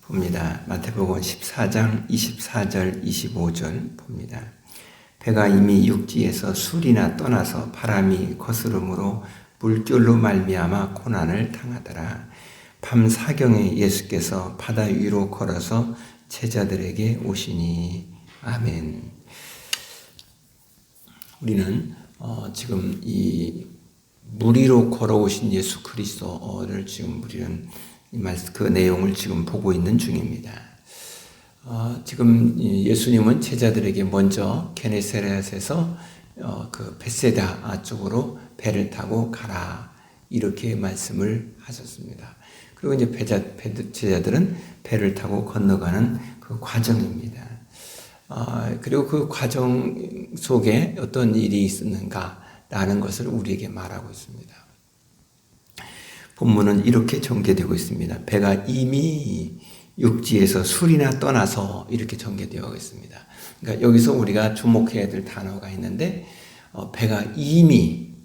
봅니다. 마태복음 14장 24절 25절 봅니다. 배가 이미 육지에서 술이나 떠나서 바람이 거스름으로 물결로 말미암아 고난을 당하더라. 밤 사경에 예수께서 바다 위로 걸어서 제자들에게 오시니. 아멘. 우리는 지금 이 물 위로 걸어오신 예수 그리스도를 지금 우리는 그 내용을 지금 보고 있는 중입니다. 지금 예수님은 제자들에게 먼저 게네사렛에서 그 벳세다 쪽으로 배를 타고 가라 이렇게 말씀을 하셨습니다. 그리고 이제 제자들은 배를 타고 건너가는 그 과정입니다. 그리고 그 과정 속에 어떤 일이 있었는가라는 것을 우리에게 말하고 있습니다. 본문은 이렇게 전개되고 있습니다. 배가 이미 육지에서 술이나 떠나서 이렇게 전개되어 있습니다. 그러니까 여기서 우리가 주목해야 될 단어가 있는데 배가 이미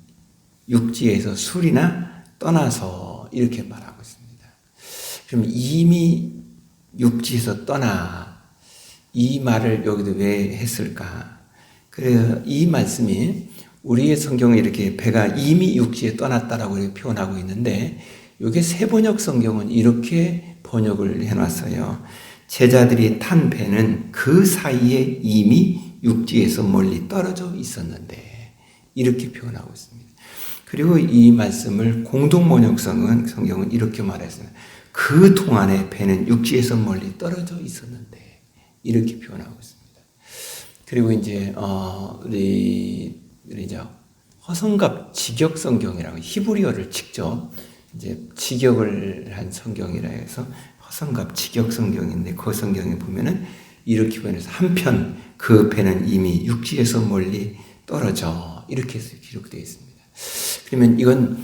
육지에서 술이나 떠나서 이렇게 말하고 있습니다. 그럼 이미 육지에서 떠나 이 말을 여기도 왜 했을까? 그래서 이 말씀이 우리의 성경에 이렇게 배가 이미 육지에 떠났다라고 이렇게 표현하고 있는데 이게 세번역 성경은 이렇게 번역을 해놨어요. 제자들이 탄 배는 그 사이에 이미 육지에서 멀리 떨어져 있었는데 이렇게 표현하고 있습니다. 그리고 이 말씀을 공동번역 성경은 이렇게 말했습니다. 그 동안에 배는 육지에서 멀리 떨어져 있었는데 이렇게 표현하고 있습니다. 그리고 이제 우리 이제 허성갑 직역 성경이라고 히브리어를 직접 이제 직역을 한 성경이라 해서 허성갑 직역 성경인데 그 성경에 보면은 이렇게 표현해서 한편 그 배는 이미 육지에서 멀리 떨어져 이렇게 기록되어 있습니다. 그러면 이건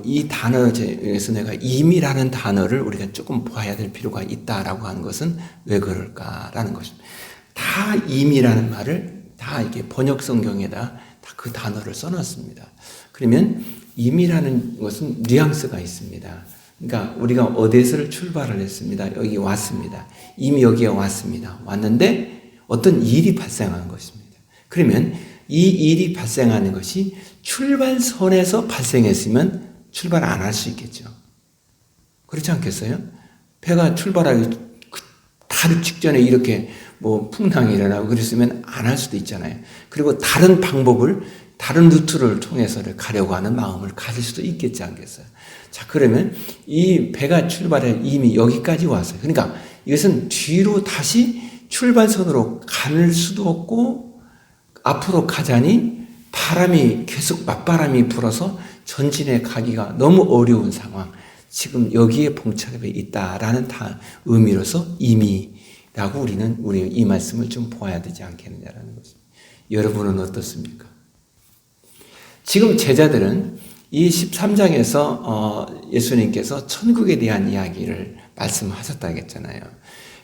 이 단어에서 내가 이미라는 단어를 우리가 조금 봐야 될 필요가 있다라고 하는 것은 왜 그럴까라는 것입니다. 다 이미라는 말을 다 이게 번역 성경에다 그 단어를 써놨습니다. 그러면 이미라는 것은 뉘앙스가 있습니다. 그러니까 우리가 어디에서 출발을 했습니다. 여기 왔습니다. 이미 여기에 왔습니다. 왔는데 어떤 일이 발생한 것입니다. 그러면 이 일이 발생하는 것이 출발선에서 발생했으면 출발 안 할 수 있겠죠. 그렇지 않겠어요? 배가 출발하기 다른 직전에 이렇게 풍랑이 일어나고 그랬으면 안 할 수도 있잖아요. 그리고 다른 방법을 다른 루트를 통해서 가려고 하는 마음을 가질 수도 있겠지 않겠어요. 자, 그러면 이 배가 출발해 이미 여기까지 왔어요. 그러니까 이것은 뒤로 다시 출발선으로 갈 수도 없고 앞으로 가자니 바람이 계속 맞바람이 불어서 전진해 가기가 너무 어려운 상황. 지금 여기에 봉착해 있다라는 의미로서 이미라고 우리는 이 말씀을 좀 보아야 되지 않겠느냐라는 것입니다. 여러분은 어떻습니까? 지금 제자들은 이 13장에서 예수님께서 천국에 대한 이야기를 말씀하셨다고 했잖아요.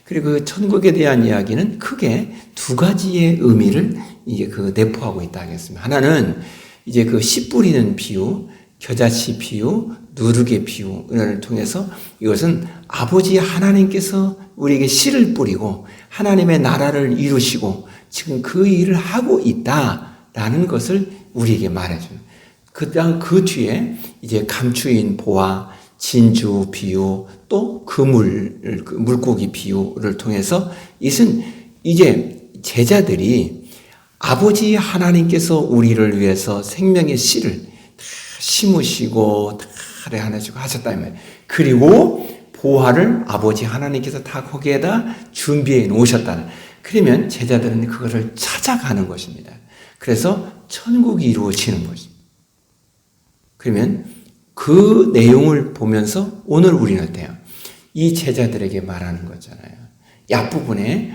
그리고 그 천국에 대한 이야기는 크게 두 가지의 의미를 이제 내포하고 있다고 했습니다. 하나는 이제 씨 뿌리는 비유, 겨자씨 비유, 누룩의 비유를 통해서 이것은 아버지 하나님께서 우리에게 씨를 뿌리고 하나님의 나라를 이루시고 지금 그 일을 하고 있다라는 것을 우리에게 말해줍니다. 그다음 그 뒤에 이제 감추인 보화, 진주 비유, 또 물고기 비유를 통해서 이것은 이제 제자들이 아버지 하나님께서 우리를 위해서 생명의 씨를 다 심으시고 다 하나씩 하셨다 이 말이에요. 그리고 보화를 아버지 하나님께서 다 거기에다 준비해 놓으셨다는. 그러면 제자들은 그것을 찾아가는 것입니다. 그래서 천국이 이루어지는 것입니다. 그러면 그 내용을 보면서 오늘 우리는 어때요? 이 제자들에게 말하는 거잖아요. 이 앞부분에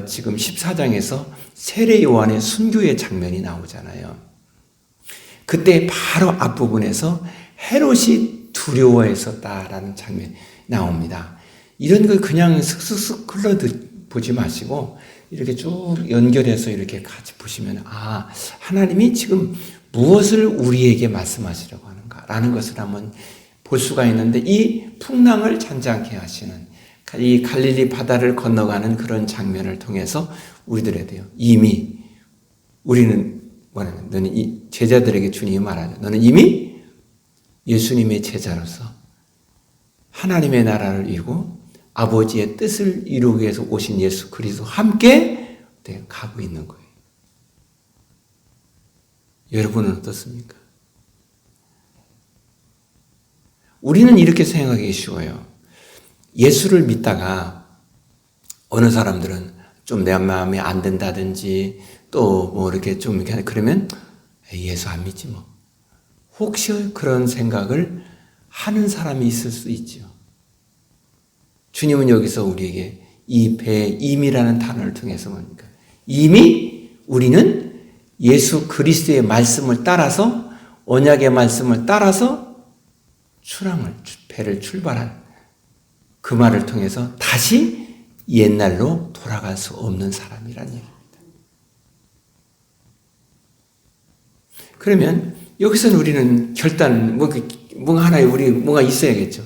지금 14장에서 세례 요한의 순교의 장면이 나오잖아요. 그때 바로 앞부분에서 헤롯이 두려워했었다라는 장면이 나옵니다. 이런 걸 그냥 슥슥슥 보지 마시고 이렇게 쭉 연결해서 이렇게 같이 보시면 하나님이 지금 무엇을 우리에게 말씀하시려고 하는가라는 것을 한번 볼 수가 있는데 이 풍랑을 잔잔케 하시는 이 갈릴리 바다를 건너가는 그런 장면을 통해서 우리들에 대해 이미 우리는 뭐냐면 너는 이 제자들에게 주님이 말하죠. 너는 이미 예수님의 제자로서 하나님의 나라를 이루고 아버지의 뜻을 이루기 위해서 오신 예수 그리스도와 함께 가고 있는 거예요. 여러분은 어떻습니까? 우리는 이렇게 생각하기 쉬워요. 예수를 믿다가 어느 사람들은 좀 내 마음에 안 든다든지 또 뭐 이렇게 좀 이렇게 그러면 예수 안 믿지 뭐. 혹시 그런 생각을 하는 사람이 있을 수 있죠. 주님은 여기서 우리에게 이 배의 임이라는 단어를 통해서 뭡니까? 이미 우리는 예수 그리스도의 말씀을 따라서 언약의 말씀을 따라서 배를 출발한 그 말을 통해서 다시 옛날로 돌아갈 수 없는 사람이란 얘기입니다. 그러면 여기서는 우리는 결단, 뭔가 하나의 우리 뭔가 있어야겠죠.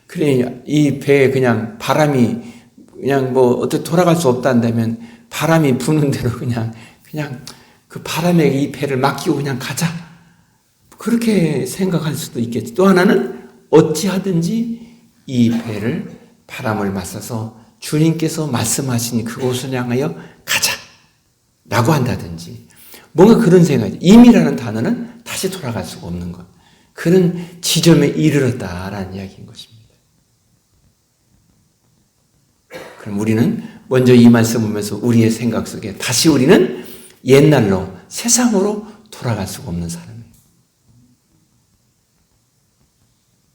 그래, 이 배에 그냥 바람이 그냥 뭐 어떻게 돌아갈 수 없다면 바람이 부는 대로 그냥 그 바람에 이 배를 맡기고 그냥 가자. 그렇게 생각할 수도 있겠지. 또 하나는 어찌하든지 이 배를 바람을 맞서서 주님께서 말씀하신 그곳을 향하여 가자 라고 한다든지 뭔가 그런 생각이죠. 임이라는 단어는 다시 돌아갈 수가 없는 것. 그런 지점에 이르렀다라는 이야기인 것입니다. 그럼 우리는 먼저 이 말씀 보면서 우리의 생각 속에 다시 우리는 옛날로 세상으로 돌아갈 수가 없는 사람이에요.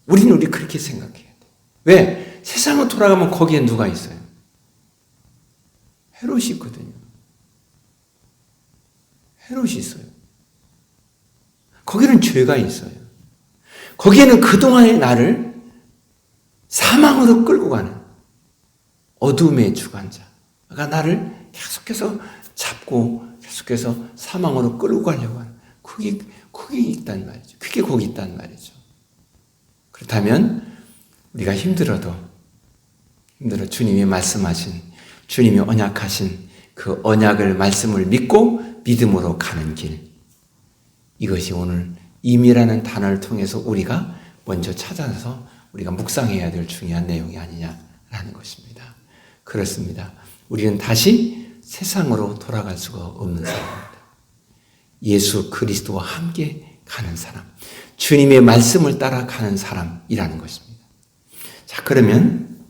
우리 그렇게 생각해야 돼. 왜? 세상으로 돌아가면 거기에 누가 있어요? 헤롯이 있거든요. 헤롯이 있어요. 거기는 죄가 있어요. 거기에는 그동안의 나를 사망으로 끌고 가는 어둠의 주관자가 나를 계속해서 잡고 계속해서 사망으로 끌고 가려고 하는 그게 있단 말이죠. 그게 거기 있단 말이죠. 그렇다면 우리가 힘들어 주님이 말씀하신 주님이 언약하신 그 언약을 말씀을 믿고 믿음으로 가는 길, 이것이 오늘 임이라는 단어를 통해서 우리가 먼저 찾아서 우리가 묵상해야 될 중요한 내용이 아니냐라는 것입니다. 그렇습니다. 우리는 다시 세상으로 돌아갈 수가 없는 사람입니다. 예수 그리스도와 함께 가는 사람, 주님의 말씀을 따라 가는 사람이라는 것입니다. 자, 그러면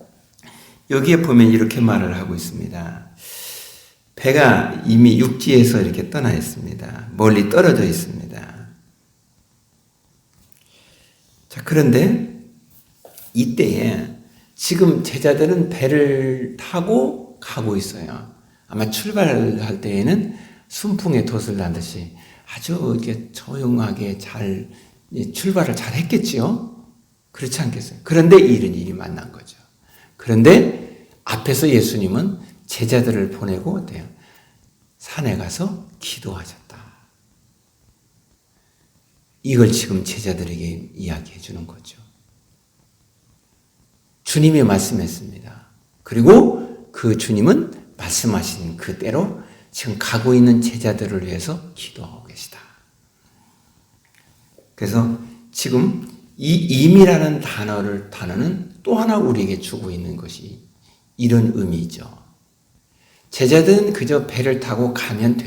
여기에 보면 이렇게 말을 하고 있습니다. 배가 이미 육지에서 이렇게 떠나 있습니다. 멀리 떨어져 있습니다. 자, 그런데 이때에 지금 제자들은 배를 타고 가고 있어요. 아마 출발할 때에는 순풍에 돛을 나듯이 아주 이렇게 조용하게 잘 출발을 잘 했겠지요? 그렇지 않겠어요? 그런데 이런 일이 만난 거죠. 그런데 앞에서 예수님은 제자들을 보내고 어때요? 산에 가서 기도하셨다. 이걸 지금 제자들에게 이야기해 주는 거죠. 주님이 말씀했습니다. 그리고 그 주님은 말씀하신 그대로 지금 가고 있는 제자들을 위해서 기도하고 계시다. 그래서 지금 이 임이라는 단어는 또 하나 우리에게 주고 있는 것이 이런 의미죠. 제자들은 그저 배를 타고 가면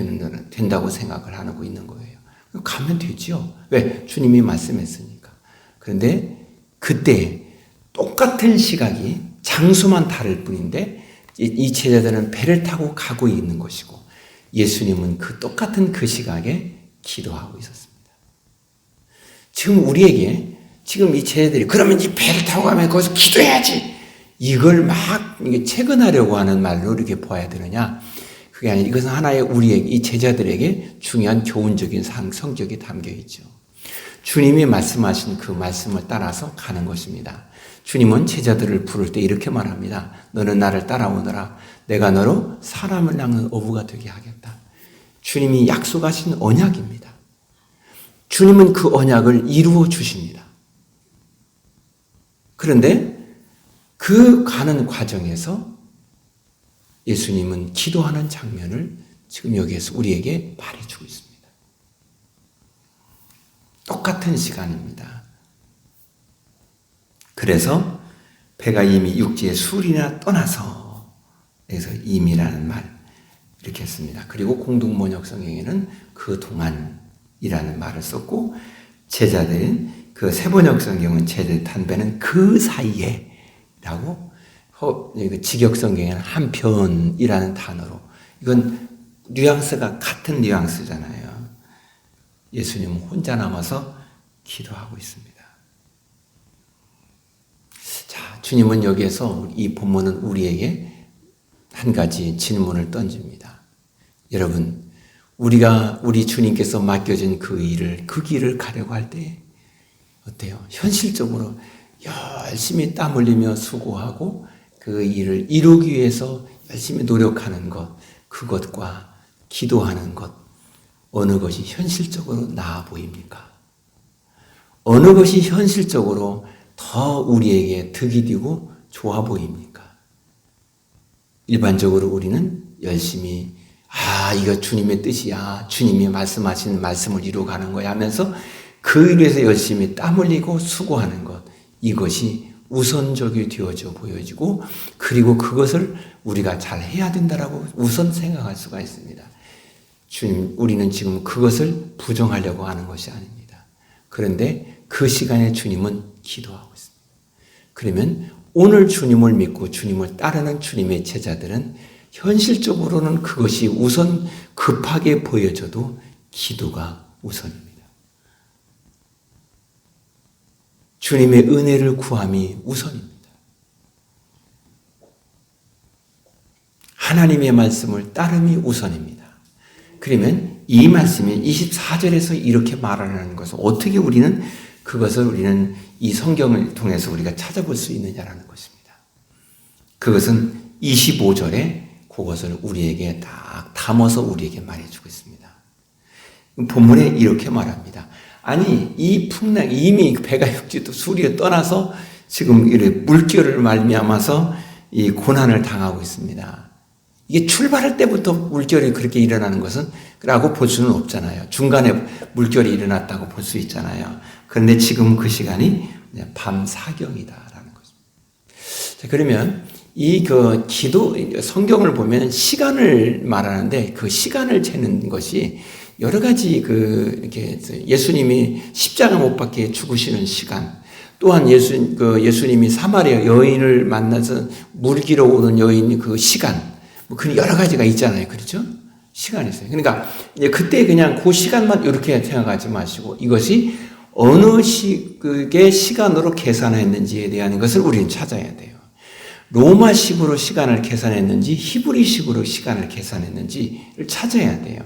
된다고 생각을 하고 있는 거예요. 가면 되죠. 왜? 주님이 말씀했으니까. 그런데 그때 똑같은 시각이 장소만 다를 뿐인데 이 제자들은 배를 타고 가고 있는 것이고 예수님은 그 똑같은 그 시각에 기도하고 있었습니다. 지금 우리에게 지금 이 제자들이 그러면 이 배를 타고 가면 거기서 기도해야지. 이걸 막 체근하려고 하는 말로 이렇게 보아야 되느냐? 그게 아니라 이것은 하나의 우리에게, 이 제자들에게 중요한 교훈적인 성격이 담겨 있죠. 주님이 말씀하신 그 말씀을 따라서 가는 것입니다. 주님은 제자들을 부를 때 이렇게 말합니다. 너는 나를 따라오너라. 내가 너로 사람을 낳는 어부가 되게 하겠다. 주님이 약속하신 언약입니다. 주님은 그 언약을 이루어 주십니다. 그런데 그 가는 과정에서 예수님은 기도하는 장면을 지금 여기에서 우리에게 말해주고 있습니다. 똑같은 시간입니다. 그래서 배가 이미 육지에 술이나 떠나서, 그래서 임이라는 말 이렇게 했습니다. 그리고 공동번역 성경에는 그 동안이라는 말을 썼고, 제자들은 그 세번역 성경은 제자들 탄배는 그 사이에 라고, 직역 성경에는 한편이라는 단어로, 이건 뉘앙스가 같은 뉘앙스잖아요. 예수님은 혼자 남아서 기도하고 있습니다. 자, 주님은 여기에서 이 본문은 우리에게 한 가지 질문을 던집니다. 여러분, 우리 주님께서 맡겨진 그 길을 가려고 할 때 어때요? 현실적으로 열심히 땀 흘리며 수고하고 그 일을 이루기 위해서 열심히 노력하는 것, 그것과 기도하는 것, 어느 것이 현실적으로 나아 보입니까? 어느 것이 현실적으로 더 우리에게 득이 되고 좋아 보입니까? 일반적으로 우리는 열심히 이거 주님의 뜻이야, 주님이 말씀하신 말씀을 이루어가는 거야 하면서 그 일을 위해서 열심히 땀 흘리고 수고하는 것, 이것이 우선적이 되어져 보여지고, 그리고 그것을 우리가 잘 해야 된다라고 우선 생각할 수가 있습니다. 주님, 우리는 지금 그것을 부정하려고 하는 것이 아닙니다. 그런데 그 시간에 주님은 기도하고 있습니다. 그러면 오늘 주님을 믿고 주님을 따르는 주님의 제자들은 현실적으로는 그것이 우선 급하게 보여져도 기도가 우선입니다. 주님의 은혜를 구함이 우선입니다. 하나님의 말씀을 따름이 우선입니다. 그러면 이 말씀이 24절에서 이렇게 말하는 것을 어떻게 우리는 이 성경을 통해서 우리가 찾아볼 수 있느냐라는 것입니다. 그것은 25절에 그것을 우리에게 딱 담아서 우리에게 말해주고 있습니다. 본문에 이렇게 말합니다. 아니, 이 풍랑, 이미 배가 육지도 술이 떠나서 지금 물결을 말미암아서 이 고난을 당하고 있습니다. 이게 출발할 때부터 물결이 그렇게 일어나는 것은 라고 볼 수는 없잖아요. 중간에 물결이 일어났다고 볼 수 있잖아요. 그런데 지금 그 시간이 밤 사경이다라는 것입니다. 자, 그러면 성경을 보면 시간을 말하는데 그 시간을 재는 것이 여러 가지 이렇게 예수님이 십자가 못 박혀 죽으시는 시간, 또한 예수님이 사마리아 여인을 만나서 물 길어 오는 여인 그 시간, 그 여러 가지가 있잖아요. 그렇죠? 시간이 있어요. 그러니까 그때 그냥 그 시간만 이렇게 생각하지 마시고 이것이 어느 식의 시간으로 계산했는지에 대한 것을 우리는 찾아야 돼요. 로마식으로 시간을 계산했는지 히브리식으로 시간을 계산했는지를 찾아야 돼요.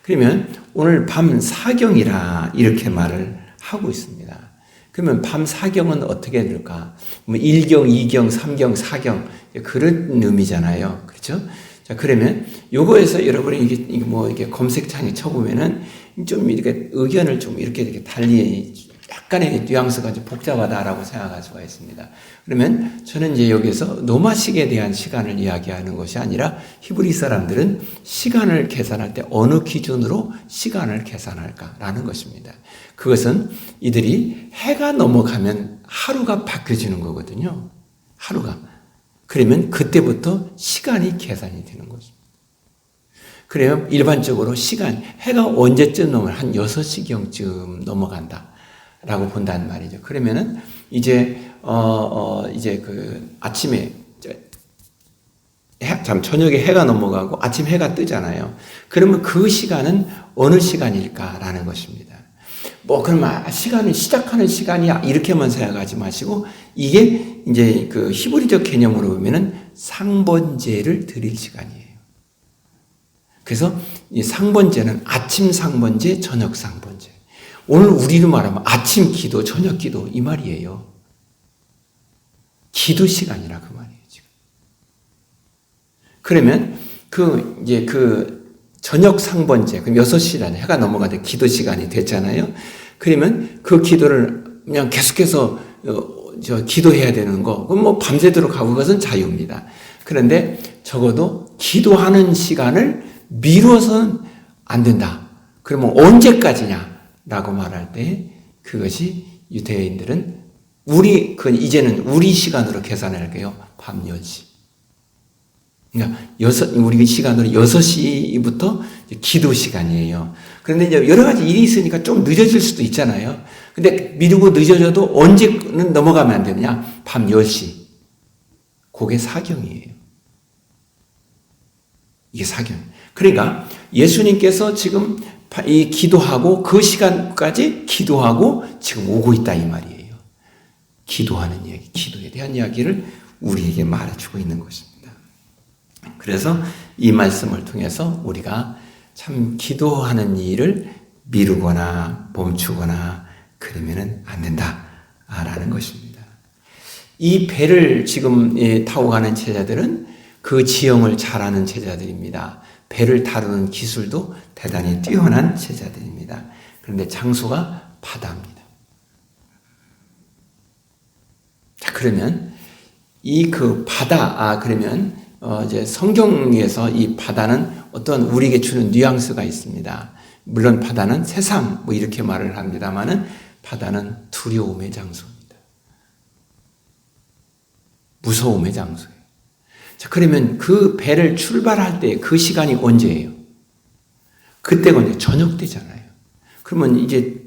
그러면 오늘 밤 사경이라 이렇게 말을 하고 있습니다. 그러면 밤 사경은 어떻게 될까? 1경, 2경, 3경, 4경 그런 의미잖아요. 그렇죠? 자, 그러면 요거에서 여러분이 이게 검색창에 쳐보면은 좀 이렇게 의견을 좀 이렇게 달리 약간의 뉘앙스가 좀 복잡하다라고 생각할 수가 있습니다. 그러면 저는 이제 여기서 로마식에 대한 시간을 이야기하는 것이 아니라 히브리 사람들은 시간을 계산할 때 어느 기준으로 시간을 계산할까라는 것입니다. 그것은 이들이 해가 넘어가면 하루가 바뀌어지는 거거든요. 하루가. 그러면 그때부터 시간이 계산이 되는 것입니다. 그래요. 일반적으로 해가 언제쯤 넘어요? 한 6시경쯤 넘어간다. 라고 본다는 말이죠. 그러면은 이제 아침에 저녁에 해가 넘어가고 아침 해가 뜨잖아요. 그러면 그 시간은 어느 시간일까라는 것입니다. 그럼 시간을 시작하는 시간이야 이렇게만 생각하지 마시고 이게 이제 그 히브리적 개념으로 보면은 상번제를 드릴 시간이에요. 그래서 이 상번제는 아침 상번제, 저녁 상번제. 오늘 우리로 말하면 아침 기도, 저녁 기도 이 말이에요. 기도 시간이라 그 말이에요, 지금. 그러면 그 저녁 상번제, 그럼 6시라는 해가 넘어가도 기도 시간이 됐잖아요. 그러면 그 기도를 그냥 계속해서 기도해야 되는 거, 그건 뭐 밤새도록 하고 그것은 자유입니다. 그런데 적어도 기도하는 시간을 미뤄서는 안 된다. 그러면 언제까지냐라고 말할 때 그것이 유대인들은 그건 이제는 우리 시간으로 계산할게요. 밤 10시. 그러니까 우리 시간으로 6시부터 기도 시간이에요. 그런데 이제 여러 가지 일이 있으니까 좀 늦어질 수도 있잖아요. 근데 미루고 늦어져도 언제는 넘어가면 안 되느냐? 밤 10시. 그게 사경이에요. 이게 사경. 그러니까 예수님께서 지금 이 기도하고 그 시간까지 기도하고 지금 오고 있다 이 말이에요. 기도하는 이야기, 기도에 대한 이야기를 우리에게 말해주고 있는 것입니다. 그래서 이 말씀을 통해서 우리가 참 기도하는 일을 미루거나 멈추거나 그러면은 안 된다라는 것입니다. 이 배를 지금 타고 가는 제자들은 그 지형을 잘 아는 제자들입니다. 배를 다루는 기술도 대단히 뛰어난 제자들입니다. 그런데 장소가 바다입니다. 자, 그러면 그 바다, 그러면 이제 성경에서 이 바다는 어떤 우리에게 주는 뉘앙스가 있습니다. 물론 바다는 세상 뭐 이렇게 말을 합니다만은 바다는 두려움의 장소입니다. 무서움의 장소예요. 자, 그러면 그 배를 출발할 때 그 시간이 언제예요? 그때가 이제 저녁 때잖아요. 그러면 이제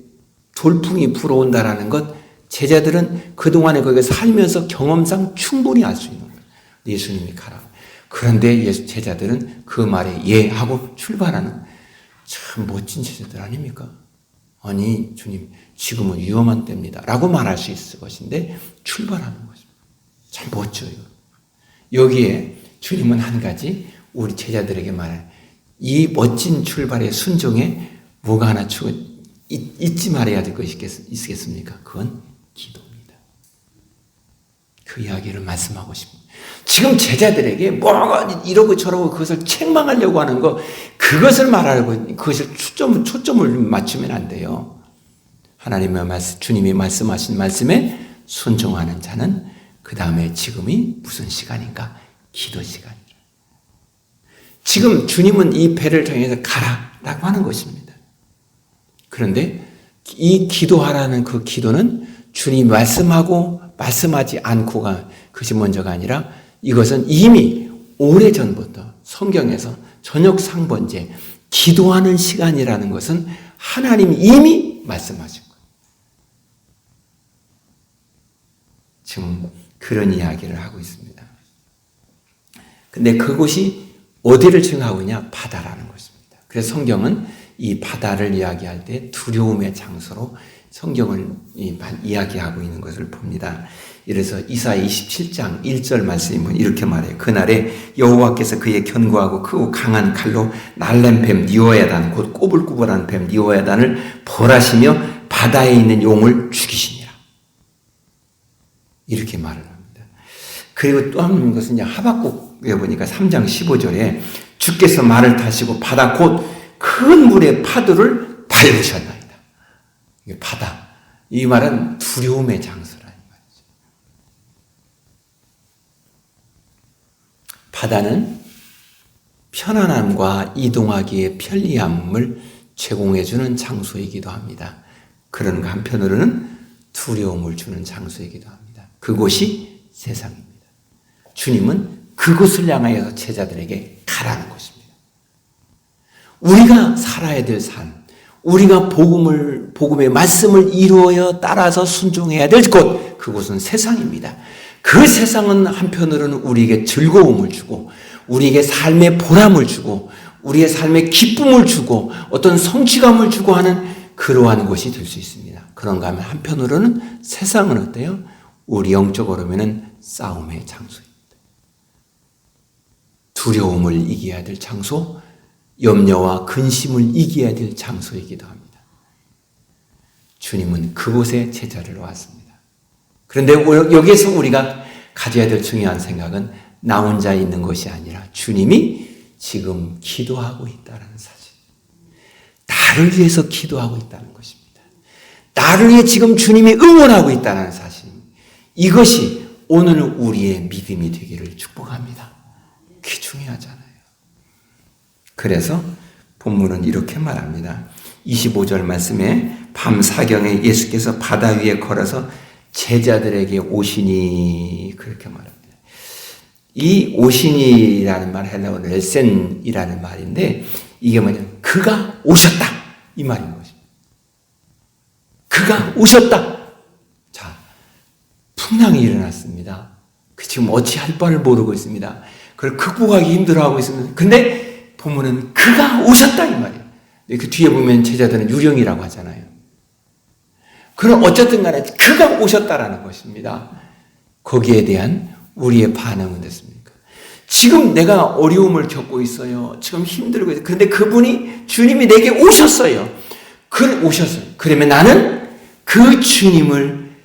돌풍이 불어온다라는 것, 제자들은 그동안에 거기에 살면서 경험상 충분히 알 수 있는 거예요. 예수님이 가라. 그런데 제자들은 그 말에 예 하고 출발하는 참 멋진 제자들 아닙니까? 아니 주님 지금은 위험한 때입니다 라고 말할 수 있을 것인데 출발하는 것입니다. 참 멋져요. 여기에 주님은 한 가지 우리 제자들에게 말할 이 멋진 출발의 순종에 뭐가 하나 잊지 말아야 될 것이 있겠습니까? 그건 기도입니다. 그 이야기를 말씀하고 싶습니다. 지금 제자들에게 뭐가 이러고 저러고 그것을 책망하려고 하는 거, 그것을 말하고 그것을 초점을 맞추면 안 돼요. 하나님의 말씀, 주님이 말씀하신 말씀에 순종하는 자는 그 다음에 지금이 무슨 시간인가? 기도 시간이라. 지금 주님은 이 배를 통해서 가라라고 하는 것입니다. 그런데 이 기도하라는 그 기도는 주님이 말씀하고 말씀하지 않고가 그것이 먼저가 아니라 이것은 이미 오래전부터 성경에서 저녁 상번제 기도하는 시간이라는 것은 하나님이 이미 말씀하신 거예요. 지금 그런 이야기를 하고 있습니다. 근데 그곳이 어디를 칭하고 있냐? 바다라는 것입니다. 그래서 성경은 이 바다를 이야기할 때 두려움의 장소로 성경을 이야기하고 있는 것을 봅니다. 이래서 이사야 27장 1절 말씀은 이렇게 말해요. 그날에 여호와께서 그의 견고하고 크고 강한 칼로 날랜 뱀 니오야단 곧 꼬불꼬불한 뱀 니오야단을 벌하시며 바다에 있는 용을 죽이시니라. 이렇게 말을 합니다. 그리고 또 한 것은 이제 하박국에 보니까 3장 15절에 주께서 말을 타시고 바다 곧 큰 물의 파도를 밟으셨나이다. 이게 바다. 이 말은 두려움의 장소라. 바다는 편안함과 이동하기에 편리함을 제공해주는 장소이기도 합니다. 그런가 한편으로는 두려움을 주는 장소이기도 합니다. 그곳이 세상입니다. 주님은 그곳을 향하여서 제자들에게 가라는 것입니다. 우리가 살아야 될 삶, 우리가 복음의 말씀을 이루어야 따라서 순종해야 될 곳, 그곳은 세상입니다. 그 세상은 한편으로는 우리에게 즐거움을 주고 우리에게 삶의 보람을 주고 우리의 삶의 기쁨을 주고 어떤 성취감을 주고 하는 그러한 것이 될 수 있습니다. 그런가 하면 한편으로는 세상은 어때요? 우리 영적으로 보면 싸움의 장소입니다. 두려움을 이겨야 될 장소, 염려와 근심을 이겨야 될 장소이기도 합니다. 주님은 그곳에 제자를 놓았습니다. 그런데 여기에서 우리가 가져야 될 중요한 생각은 나 혼자 있는 것이 아니라 주님이 지금 기도하고 있다는 사실. 나를 위해서 기도하고 있다는 것입니다. 나를 위해 지금 주님이 응원하고 있다는 사실. 이것이 오늘 우리의 믿음이 되기를 축복합니다. 그게 중요하잖아요. 그래서 본문은 이렇게 말합니다. 25절 말씀에 밤 사경에 예수께서 바다 위에 걸어서 제자들에게 오시니 그렇게 말합니다. 이 오시니라는 말 헬라어 렐센이라는 말인데 이게 뭐냐면 그가 오셨다 이 말인 것입니다. 그가 오셨다. 자, 풍랑이 일어났습니다. 지금 어찌할 바를 모르고 있습니다. 그걸 극복하기 힘들어하고 있습니다. 근데 본문은 그가 오셨다 이 말이에요. 그 뒤에 보면 제자들은 유령이라고 하잖아요. 그럼 어쨌든 간에 그가 오셨다라는 것입니다. 거기에 대한 우리의 반응은 됐습니까? 지금 내가 어려움을 겪고 있어요. 지금 힘들고 있어요. 그런데 그분이 주님이 내게 오셨어요. 오셨어요. 그러면 나는 그 주님을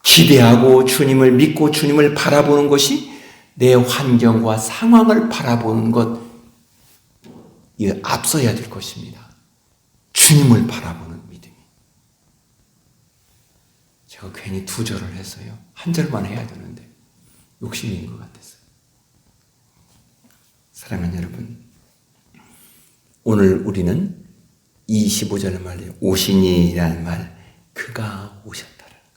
기대하고 주님을 믿고 주님을 바라보는 것이 내 환경과 상황을 바라보는 것 이게 앞서야 될 것입니다. 주님을 바라보는 믿음이. 제가 괜히 2절을 했어요. 1절만 해야 되는데 욕심인 것 같았어요. 사랑하는 여러분, 오늘 우리는 25절의 말이에요. 오시니라는 말, 그가 오셨다라는 것.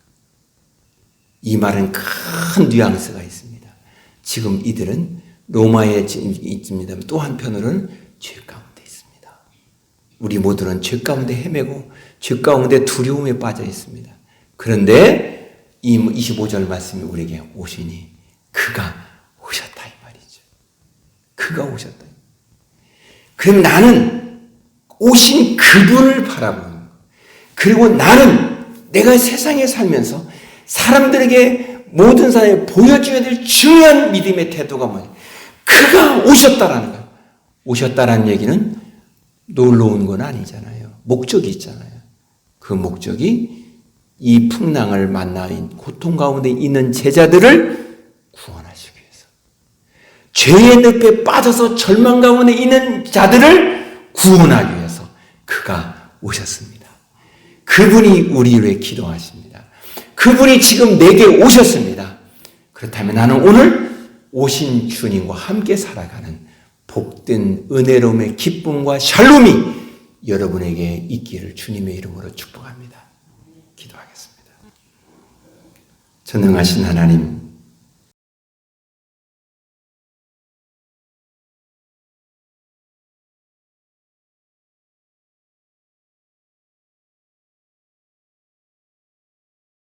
이 말은 큰 뉘앙스가 있습니다. 지금 이들은 로마에 있습니다. 또 한편으로는 죄 가운데 있습니다. 우리 모두는 죄 가운데 헤매고 죄 가운데 두려움에 빠져 있습니다. 그런데 이 25절 말씀이 우리에게 오시니 그가 오셨다 이 말이죠. 그가 오셨다. 그럼 나는 오신 그분을 바라보는 거. 그리고 나는 내가 세상에 살면서 사람들에게 모든 사람에 보여줘야 될 중요한 믿음의 태도가 뭐냐? 그가 오셨다라는 거예요. 오셨다라는 얘기는 놀러 온 건 아니잖아요. 목적이 있잖아요. 그 목적이 이 풍랑을 만나 고통 가운데 있는 제자들을 구원하시기 위해서, 죄의 늪에 빠져서 절망 가운데 있는 자들을 구원하기 위해서 그가 오셨습니다. 그분이 우리를 위해 기도하십니다. 그분이 지금 내게 오셨습니다. 그렇다면 나는 오늘 오신 주님과 함께 살아가는 복된 은혜로움의 기쁨과 샬롬이 여러분에게 있기를 주님의 이름으로 축복합니다. 기도하겠습니다. 전능하신 하나님,